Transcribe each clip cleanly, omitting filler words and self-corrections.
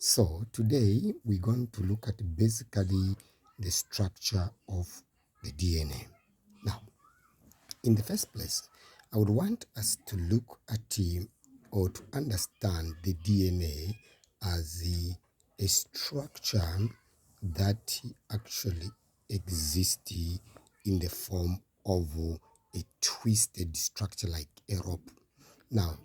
So today we're going to look at basically the structure of the DNA. Now, in the first place, I would want us to look at or to understand the DNA as a structure that actually exists in the form of a twisted structure like a rope. Now,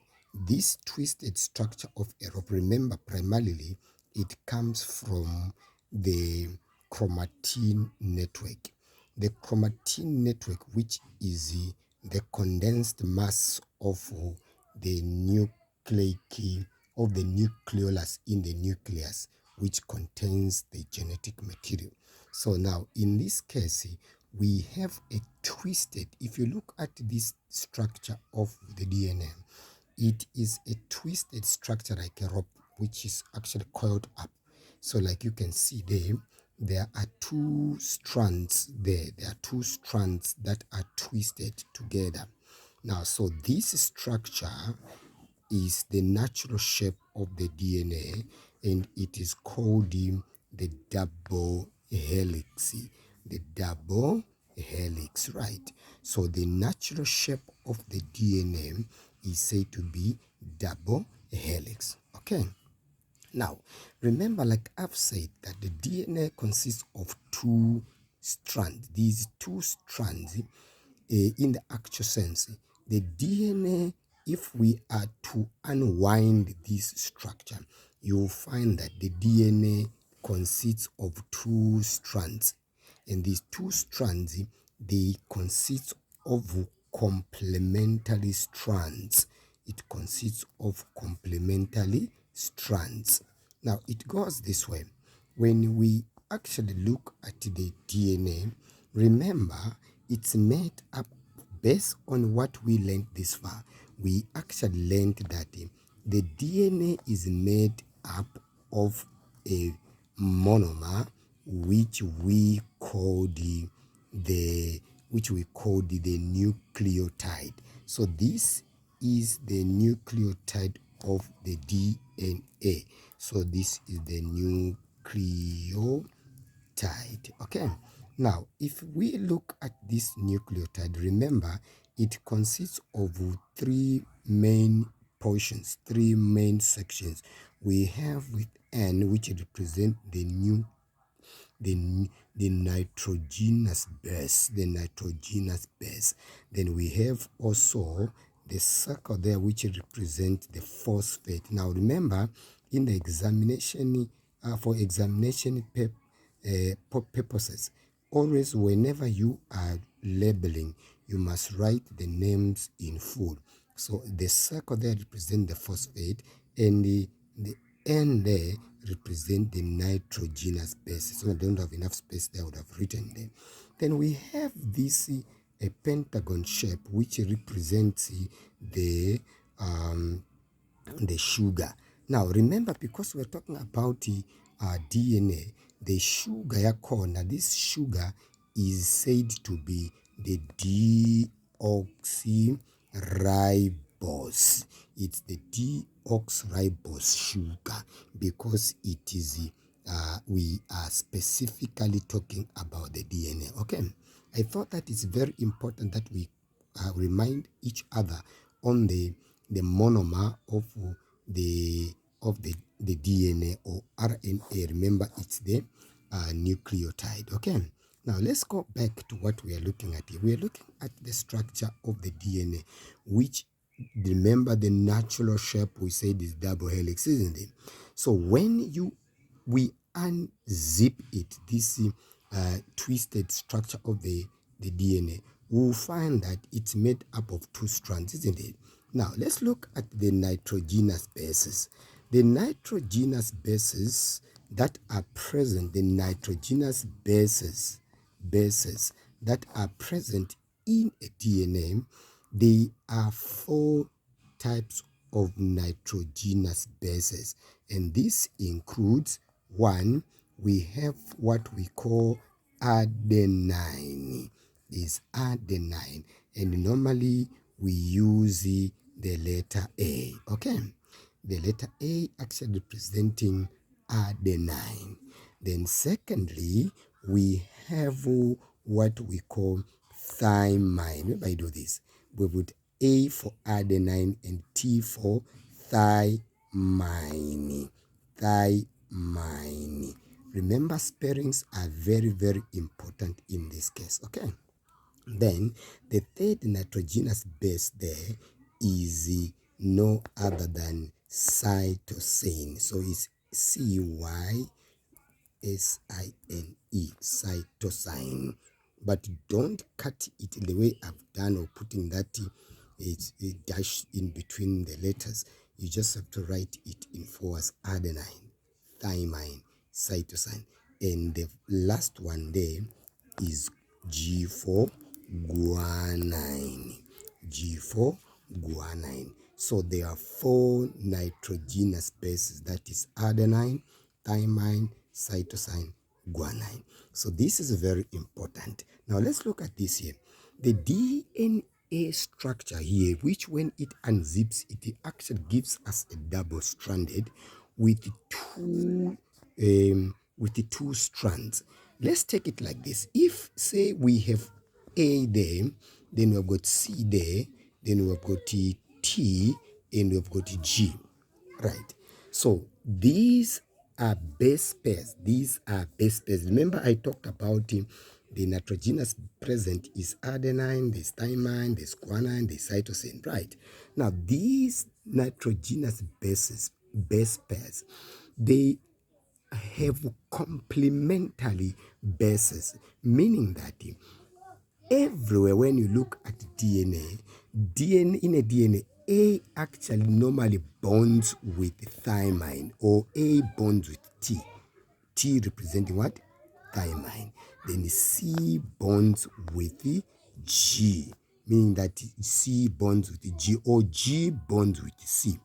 this twisted structure of a rope, remember, primarily it comes from the chromatin network. The chromatin network, which is the condensed mass of the nucleic of the nucleolus in the nucleus, which contains the genetic material. So now, in this case, we have a twisted, if you look at this structure of the DNA, it is a twisted structure like a rope, which is actually coiled up. So like you can see there are two strands there. There are two strands that are twisted together. Now, so this structure is the natural shape of the DNA, and it is called the double helix. The double helix, right? So the natural shape of the DNA is said to be double helix. Okay. Now, remember, like I've said, that the DNA consists of two strands. These two strands, in the actual sense, the DNA, if we are to unwind this structure, you'll find that the DNA consists of two strands. And these two strands, they consist of complementary strands. It consists of complementary strands. Now, it goes this way. When we actually look at the DNA, remember, it's made up based on what we learned this far. We actually learned that the DNA is made up of a monomer which we call the nucleotide. So this is the nucleotide of the DNA. So this is the nucleotide. Okay. Now, if we look at this nucleotide, remember it consists of three main portions, three main sections. We have with N, which represent the nitrogenous base, Then we have also the circle there, which represent the phosphate. Now remember, in the examination, for examination purposes, always whenever you are labeling, you must write the names in full. So the circle there represent the phosphate, and the N there represent the nitrogenous base. So I don't have enough space there, I would have written them. Then we have this a pentagon shape, which represents the sugar. Now remember, because we're talking about DNA, the sugar yakhona, this sugar is said to be the deoxyribose. It's the deoxyribose sugar, because it is we are specifically talking about the DNA. Okay, I thought that it's very important that we remind each other on the monomer of the DNA or RNA. Remember, it's the nucleotide. Okay, now let's go back to what we are looking at here. We are looking at the structure of the DNA, which, remember, the natural shape we said is double helix, isn't it? So when we unzip it, this twisted structure of the DNA, we'll find that it's made up of two strands, isn't it? Now, let's look at the nitrogenous bases. The nitrogenous bases that are present, the nitrogenous bases that are present in a DNA, they are four types of nitrogenous bases, and this includes: one, we have what we call adenine. Is adenine, and normally we use the letter A. Okay, the letter A actually representing adenine. Then secondly, we have what we call thymine. Maybe I do this. We put A for adenine and T for thymine. Thymine. Remember, spellings are very, very important in this case. Okay. Then the third nitrogenous base there is no other than cytosine. So it's CYSINE, cytosine. But don't cut it the way I've done or putting that it's a dash in between the letters. You just have to write it in four as adenine, thymine, cytosine. And the last one there is G for guanine. G for guanine. So there are four nitrogenous bases, that is adenine, thymine, cytosine, guanine. So this is very important. Now let's look at this here. The DNA structure here, which when it unzips, it actually gives us a double-stranded with the two strands. Let's take it like this. If, say, we have A there, then we've got C there, then we've got T, and we've got G, right? So these are base pairs. These are base pairs. Remember I talked about the nitrogenous present is adenine, there's thymine, there's guanine, there's cytosine, right? Now these nitrogenous base pairs, they have complementary bases, meaning that everywhere when you look at DNA in a DNA, A actually normally bonds with thymine, or A bonds with T representing what? Thymine. Then C bonds with G, meaning that C bonds with G, or G bonds with C.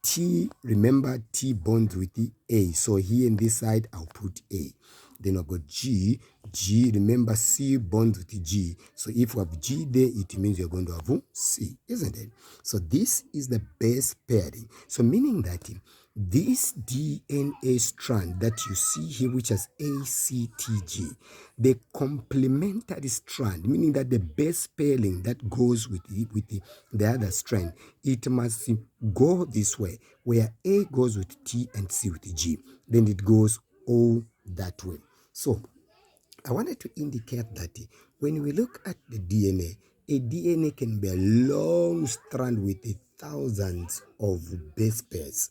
T, remember T bonds with the A. So here in this side, I'll put A. Then I've got G. G, remember C bonds with G. So if we have G there, it means you're going to have C, isn't it? So this is the base pairing. So meaning that this DNA strand that you see here, which has ACTG, the complementary strand, meaning that the base pairing that goes with the other strand, it must go this way, where A goes with T and C with G. Then it goes all that way. So I wanted to indicate that when we look at the DNA, a DNA can be a long strand with thousands of base pairs,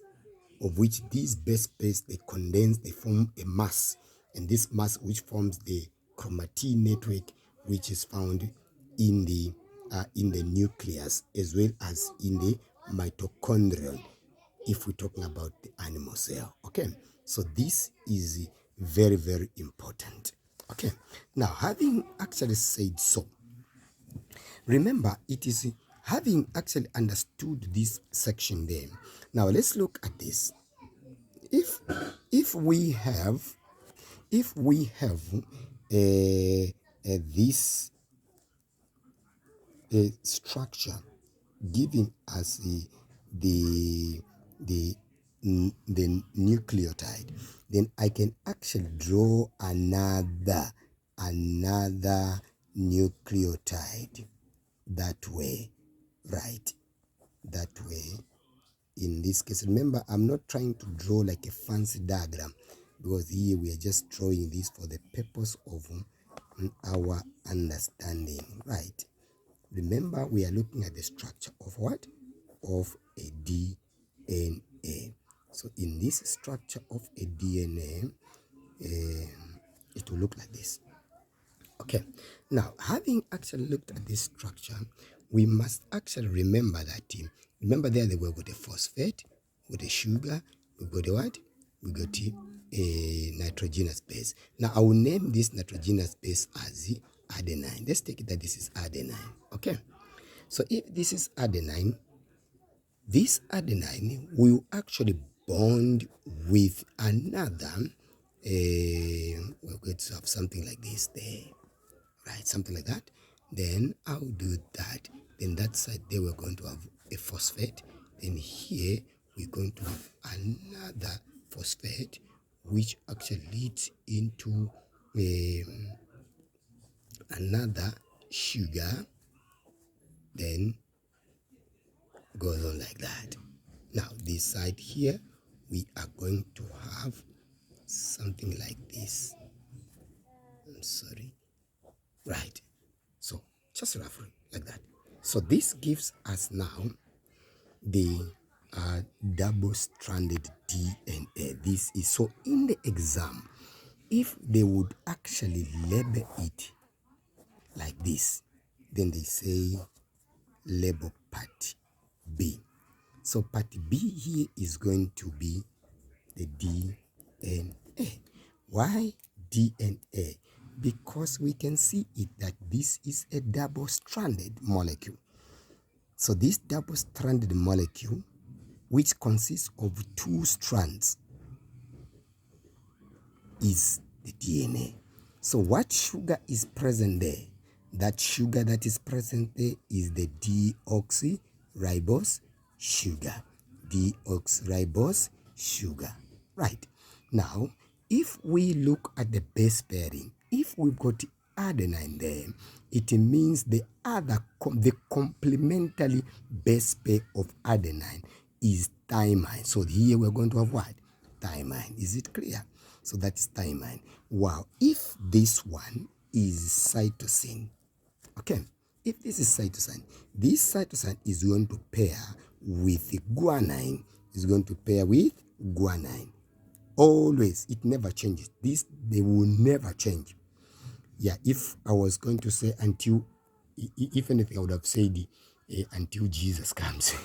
of which these base pairs, they condense, they form a mass, and this mass which forms the chromatin network, which is found in the nucleus as well as in the mitochondrial, if we're talking about the animal cell. Okay, so this is very, very important. Okay, now having actually said so, remember it is having actually understood this section there. Now let's look at this. If we have this structure giving us the nucleotide, then I can actually draw another nucleotide that way, right? That way. In this case, remember, I'm not trying to draw like a fancy diagram, because here we are just drawing this for the purpose of our understanding, right? Remember, we are looking at the structure of what? Of a DNA. So in this structure of a DNA, it will look like this. Okay, now having actually looked at this structure, we must actually remember that remember there they were with a phosphate, with a sugar, we got a what? We got a nitrogenous base. Now I will name this nitrogenous base as adenine. Let's take it that this is adenine. Okay, so if this is adenine, this adenine will actually bond with another. We're going to have something like this there, right? Something like that. Then I'll do that. Then that side there we're going to have a phosphate. Then here we're going to have another phosphate which actually leads into another sugar, then goes on like that. Now this side here, we are going to have something like this. I'm sorry. Right. So just roughly like that. So this gives us now the double-stranded DNA. This is so in the exam, if they would actually label it like this, then they say label part B. So part B here is going to be the DNA. Why DNA? Because we can see it that this is a double-stranded molecule. So this double-stranded molecule, which consists of two strands, is the DNA. So what sugar is present there? That sugar that is present there is the deoxyribose sugar. Deoxyribose sugar. Right. Now, if we look at the base pairing, if we've got adenine there, it means the complementary base pair of adenine is thymine. So here we're going to have what? Thymine. Is it clear? So that's thymine. Wow. If this one is cytosine, okay, if this is cytosine, this cytosine is going to pair with guanine, is going to pair with guanine. Always, it never changes. This, they will never change. Yeah, if I was going to say until, if anything, I would have said until Jesus comes.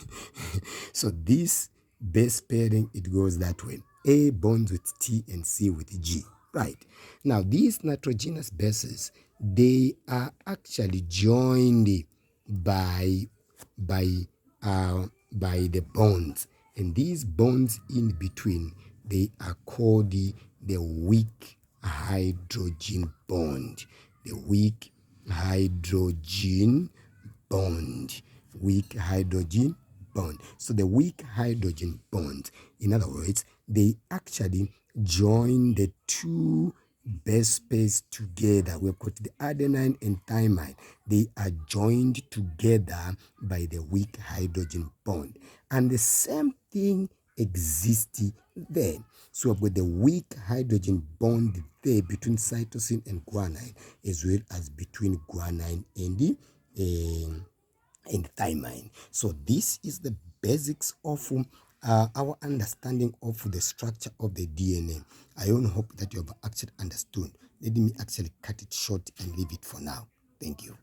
So this base pairing, it goes that way. A bonds with T and C with G. Right. Now, these nitrogenous bases, they are actually joined by the bonds, and these bonds in between, they are called the weak hydrogen bond. The weak hydrogen bond. Weak hydrogen bond. So the weak hydrogen bond, in other words, they actually join the two base pairs together. We've got the adenine and thymine. They are joined together by the weak hydrogen bond. And the same thing exists there. So we've got the weak hydrogen bond there between cytosine and guanine, as well as between guanine and the thymine. So this is the basics of our understanding of the structure of the DNA. I only hope that you have actually understood. Let me actually cut it short and leave it for now. Thank you.